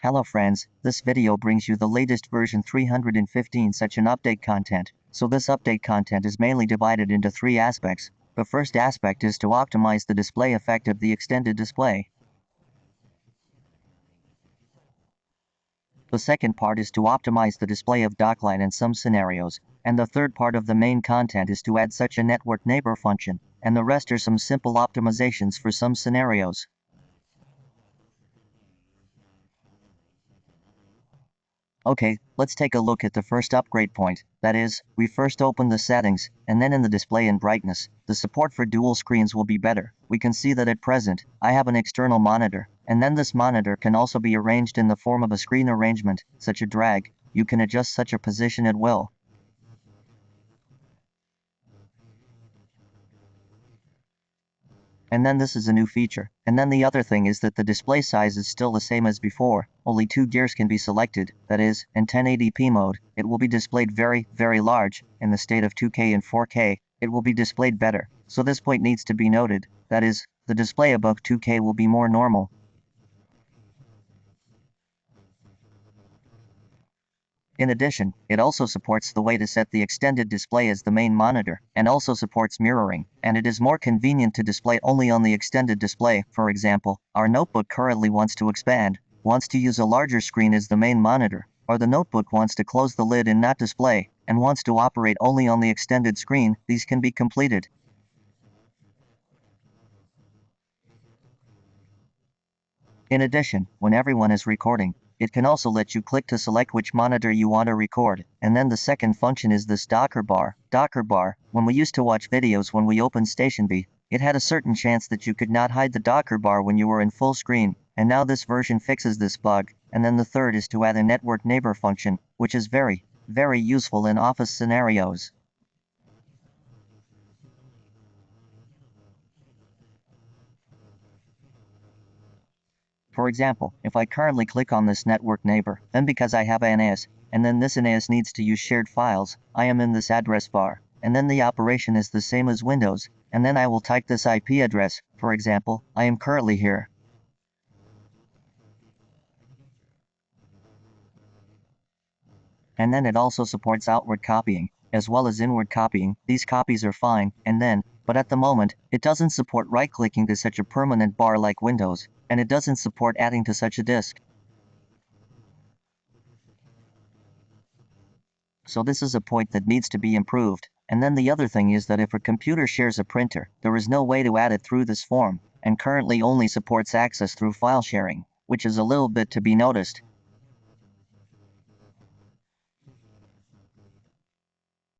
Hello friends, this video brings you the latest version 315 such an update content. So this update content is mainly divided into three aspects. The first aspect is to optimize the display effect of the extended display. The second part is to optimize the display of docklight in some scenarios. And the third part of the main content is to add such a network neighbor function. And the rest are some simple optimizations for some scenarios. Okay, let's take a look at the first upgrade point. That is, we first open the settings, and then in the display and brightness, the support for dual screens will be better. We can see that at present, I have an external monitor, and then this monitor can also be arranged in the form of a screen arrangement, such a drag. You can adjust such a position at will. And then this is a new feature. And then the other thing is that the display size is still the same as before, only two gears can be selected, that is, in 1080p mode, it will be displayed very, very large, in the state of 2K and 4K, it will be displayed better. So this point needs to be noted, that is, the display above 2K will be more normal. In addition, it also supports the way to set the extended display as the main monitor, and also supports mirroring, and it is more convenient to display only on the extended display. For example, our notebook currently wants to expand, wants to use a larger screen as the main monitor, or the notebook wants to close the lid and not display, and wants to operate only on the extended screen. These can be completed. In addition, when everyone is recording, it can also let you click to select which monitor you want to record. And then the second function is this Docker bar. Docker bar, when we used to watch videos when we opened Station B, it had a certain chance that you could not hide the Docker bar when you were in full screen, and now this version fixes this bug. And then the third is to add a network neighbor function, which is very, very useful in office scenarios. For example, if I currently click on this network neighbor, then because I have an NAS, and then this NAS needs to use shared files, I am in this address bar, and then the operation is the same as Windows, and then I will type this IP address. For example, I am currently here. And then it also supports outward copying, as well as inward copying. These copies are fine, and then, but at the moment, it doesn't support right-clicking to such a permanent bar like Windows, and it doesn't support adding to such a disk. So this is a point that needs to be improved. And then the other thing is that if a computer shares a printer, there is no way to add it through this form, and currently only supports access through file sharing, which is a little bit to be noticed.